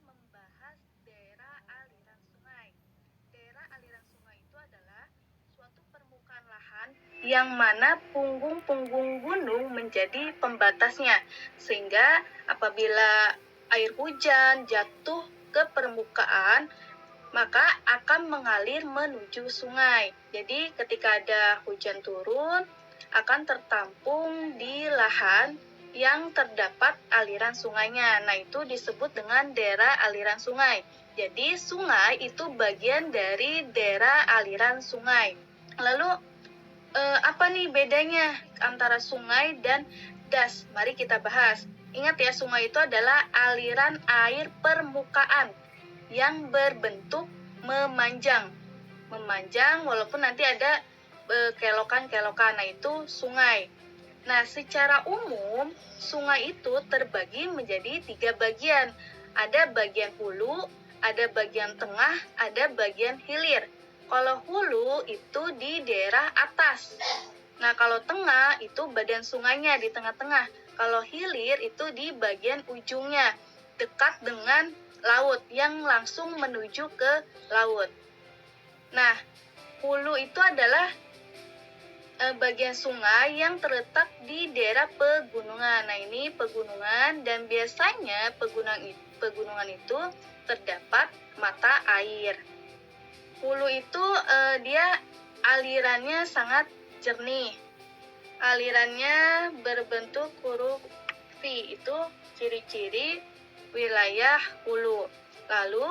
Membahas daerah aliran sungai. Daerah aliran sungai itu adalah suatu permukaan lahan yang mana punggung-punggung gunung menjadi pembatasnya, sehingga apabila air hujan jatuh ke permukaan, maka akan mengalir menuju sungai. Jadi ketika ada hujan turun, akan tertampung di lahan yang terdapat aliran sungainya. Nah, itu disebut dengan daerah aliran sungai. Jadi sungai itu bagian dari daerah aliran sungai. Lalu apa nih bedanya antara sungai dan das? Mari kita bahas. Ingat ya, sungai itu adalah aliran air permukaan yang berbentuk memanjang. Memanjang walaupun nanti ada kelokan-kelokan. Nah, itu sungai. Nah, secara umum, sungai itu terbagi menjadi 3 bagian. Ada bagian hulu, ada bagian tengah, ada bagian hilir. Kalau hulu itu di daerah atas. Nah, kalau tengah itu badan sungainya di tengah-tengah. Kalau hilir itu di bagian ujungnya, dekat dengan laut, yang langsung menuju ke laut. Nah, hulu itu adalah bagian sungai yang terletak di daerah pegunungan. Nah, ini pegunungan, dan biasanya pegunungan itu terdapat mata air. Hulu itu dia alirannya sangat jernih. Alirannya berbentuk huruf V, itu ciri-ciri wilayah hulu. Lalu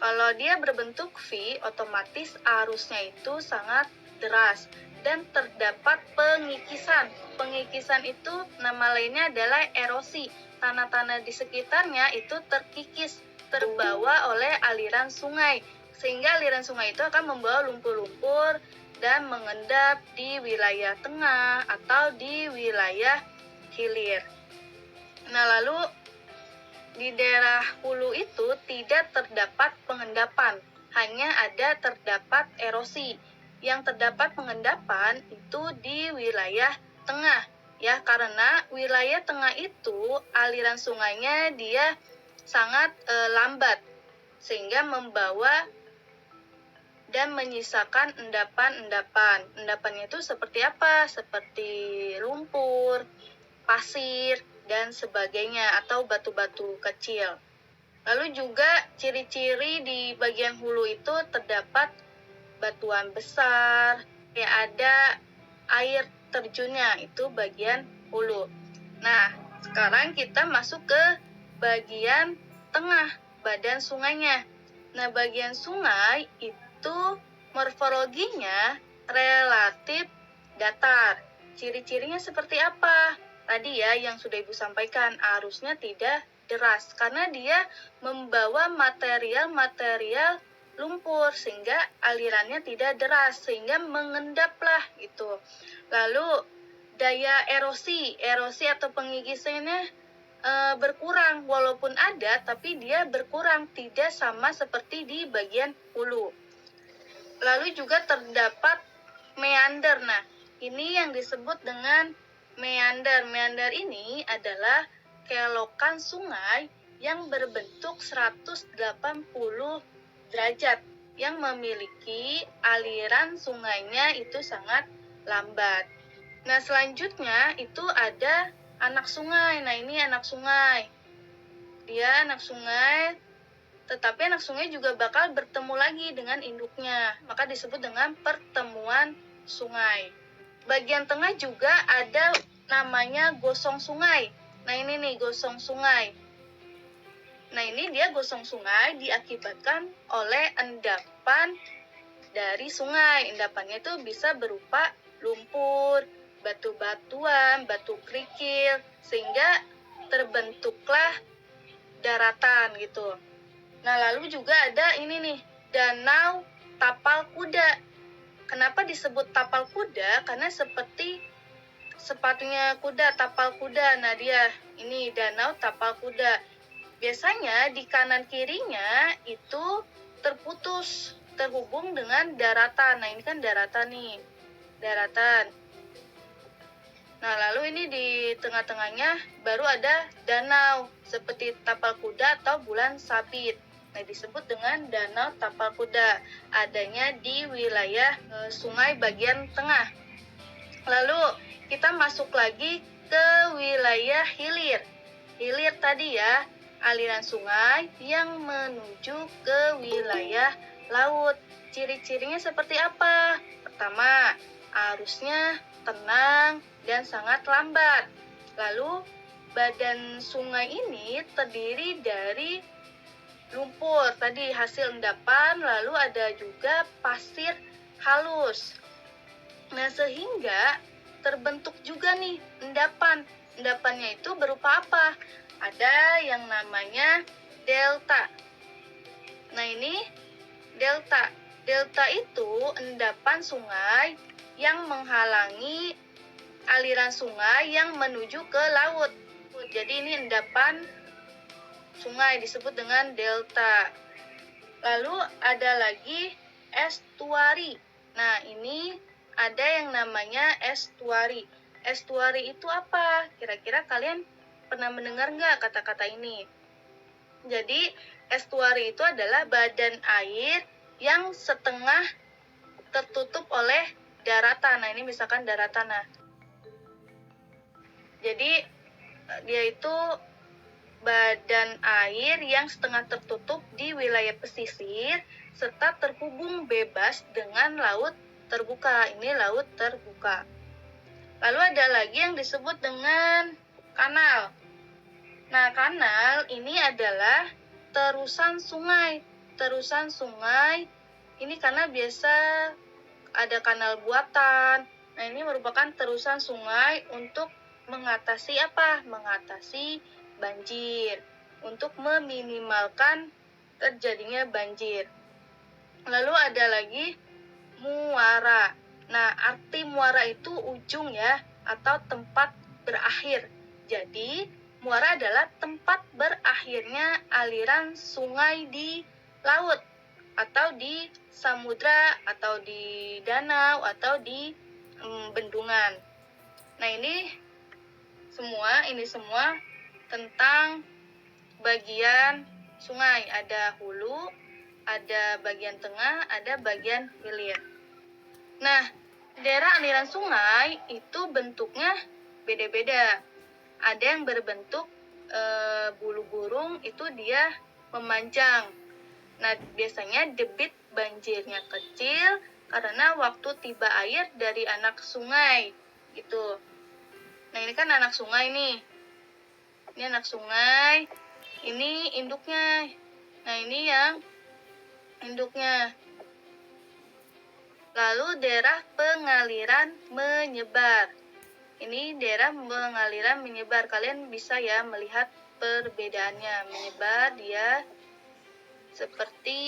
kalau dia berbentuk V, otomatis arusnya itu sangat deras dan terdapat pengikisan. Pengikisan itu nama lainnya adalah erosi. Tanah-tanah di sekitarnya itu terkikis, terbawa oleh aliran sungai, sehingga aliran sungai itu akan membawa lumpur-lumpur dan mengendap di wilayah tengah atau di wilayah hilir. Nah, lalu di daerah hulu itu tidak terdapat pengendapan, hanya terdapat erosi. Yang terdapat pengendapan itu di wilayah tengah, ya, karena wilayah tengah itu aliran sungainya dia sangat lambat, sehingga membawa dan menyisakan endapan-endapan. Endapannya itu seperti apa? Seperti lumpur, pasir, dan sebagainya, atau batu-batu kecil. Lalu juga ciri-ciri di bagian hulu itu terdapat batuan besar, kayak ada air terjunnya, itu bagian hulu. Nah, sekarang kita masuk ke bagian tengah, badan sungainya. Nah, bagian sungai itu morfologinya relatif datar. Ciri-cirinya seperti apa? Tadi ya yang sudah Ibu sampaikan, arusnya tidak deras karena dia membawa material-material lumpur, sehingga alirannya tidak deras, sehingga mengendaplah gitu. Lalu daya erosi atau pengikisannya berkurang, walaupun ada tapi dia berkurang, tidak sama seperti di bagian hulu. Lalu juga terdapat meander. Nah, ini yang disebut dengan meander. Meander ini adalah kelokan sungai yang berbentuk 180 derajat, yang memiliki aliran sungainya itu sangat lambat. Nah, selanjutnya itu ada anak sungai. Nah, ini anak sungai. Dia anak sungai tetapi anak sungai juga bakal bertemu lagi dengan induknya, maka disebut dengan pertemuan sungai. Bagian tengah juga ada namanya gosong sungai. Nah ini nih gosong sungai. Nah ini dia gosong sungai diakibatkan oleh endapan dari sungai. Endapannya itu bisa berupa lumpur, batu-batuan, batu kerikil, sehingga terbentuklah daratan gitu. Nah lalu juga ada ini nih, danau tapal kuda. Kenapa disebut tapal kuda? Karena seperti sepatunya kuda, tapal kuda. Nah dia ini danau tapal kuda. Biasanya di kanan kirinya itu terputus, terhubung dengan daratan. Nah ini kan daratan nih, daratan. Nah lalu ini di tengah-tengahnya baru ada danau seperti tapal kuda atau bulan sabit. Nah disebut dengan danau tapal kuda, adanya di wilayah sungai bagian tengah. Lalu kita masuk lagi ke wilayah hilir. Hilir tadi ya, aliran sungai yang menuju ke wilayah laut. Ciri-cirinya seperti apa? Pertama, arusnya tenang dan sangat lambat. Lalu badan sungai ini terdiri dari lumpur tadi hasil endapan, lalu ada juga pasir halus. Nah sehingga terbentuk juga nih endapan. Endapannya itu berupa apa? Ada yang namanya delta. Nah ini delta. Delta itu endapan sungai yang menghalangi aliran sungai yang menuju ke laut. Jadi ini endapan sungai disebut dengan delta. Lalu ada lagi estuari. Nah ini ada yang namanya estuari. Estuari itu apa? Kira-kira kalian pernah mendengar nggak kata-kata ini? Jadi estuari itu adalah badan air yang setengah tertutup oleh daratan. Nah ini misalkan daratan. Nah, jadi dia itu badan air yang setengah tertutup di wilayah pesisir serta terhubung bebas dengan laut terbuka. Ini laut terbuka. Lalu ada lagi yang disebut dengan kanal. Nah, kanal ini adalah terusan sungai. Terusan sungai ini karena biasa ada kanal buatan. Nah, ini merupakan terusan sungai untuk mengatasi apa? Mengatasi banjir, untuk meminimalkan terjadinya banjir. Lalu ada lagi muara. Nah, arti muara itu ujung ya, atau tempat berakhir. Jadi, muara adalah tempat berakhirnya aliran sungai di laut, atau di samudra, atau di danau, atau di bendungan. Nah, ini semua tentang bagian sungai. Ada hulu, ada bagian tengah, ada bagian hilir. Nah, daerah aliran sungai itu bentuknya beda-beda. Ada yang berbentuk bulu burung, itu dia memanjang. Nah, biasanya debit banjirnya kecil karena waktu tiba air dari anak sungai gitu. Nah, ini kan anak sungai nih. Ini anak sungai, ini induknya. Nah, ini yang induknya. Lalu daerah pengaliran menyebar. Ini daerah pengaliran menyebar. Kalian bisa ya melihat perbedaannya. Menyebar dia seperti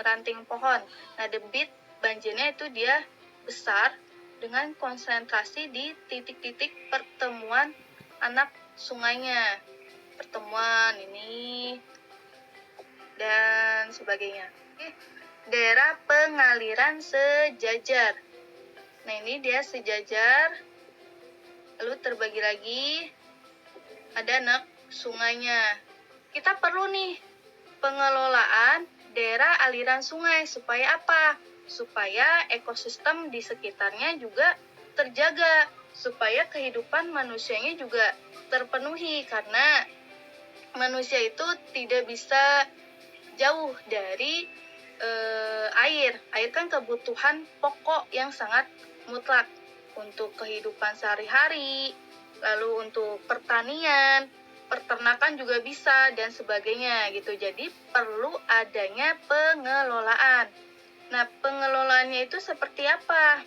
ranting pohon. Nah, debit banjirnya itu dia besar dengan konsentrasi di titik-titik pertemuan anak sungainya. Pertemuan ini dan sebagainya. Daerah pengaliran sejajar. Nah, ini dia sejajar. Lalu terbagi lagi. Ada anak sungainya. Kita perlu nih pengelolaan daerah aliran sungai supaya apa? Supaya ekosistem di sekitarnya juga terjaga, supaya kehidupan manusianya juga terpenuhi, karena manusia itu tidak bisa jauh dari air. Air kan kebutuhan pokok yang sangat mutlak untuk kehidupan sehari-hari, lalu untuk pertanian, peternakan juga bisa, dan sebagainya gitu. Jadi perlu adanya pengelolaan. Nah, pengelolaannya itu seperti apa?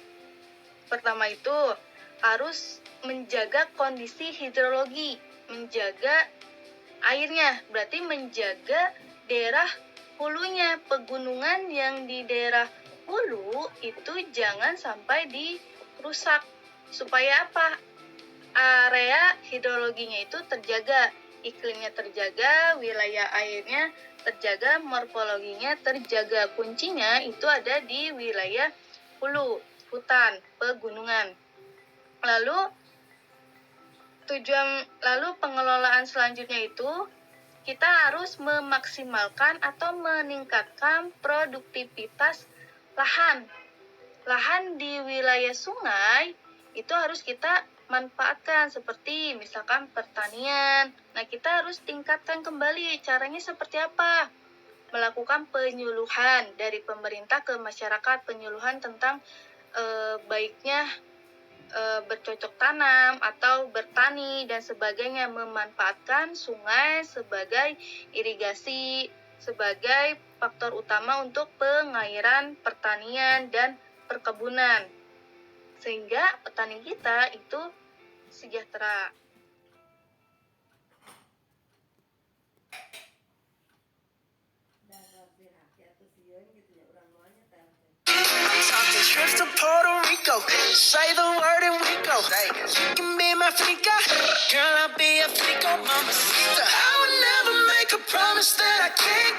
Pertama itu harus menjaga kondisi hidrologi, menjaga airnya, berarti menjaga daerah hulunya, pegunungan yang di daerah hulu itu jangan sampai dirusak. Supaya apa? Area hidrologinya itu terjaga, iklimnya terjaga, wilayah airnya terjaga, morfologinya terjaga. Kuncinya itu ada di wilayah hulu, hutan, pegunungan. Lalu pengelolaan selanjutnya itu kita harus memaksimalkan atau meningkatkan produktivitas lahan. Lahan di wilayah sungai itu harus kita manfaatkan seperti misalkan pertanian. Nah, kita harus tingkatkan kembali. Caranya seperti apa? Melakukan penyuluhan dari pemerintah ke masyarakat, penyuluhan tentang baiknya bercocok tanam atau bertani dan sebagainya, memanfaatkan sungai sebagai irigasi, sebagai faktor utama untuk pengairan pertanian dan perkebunan, sehingga petani kita itu sejahtera. Trips to Puerto Rico, say the word and we go. You can be my flica, girl, I'll be a flico, mamacita. I would never make a promise that I can't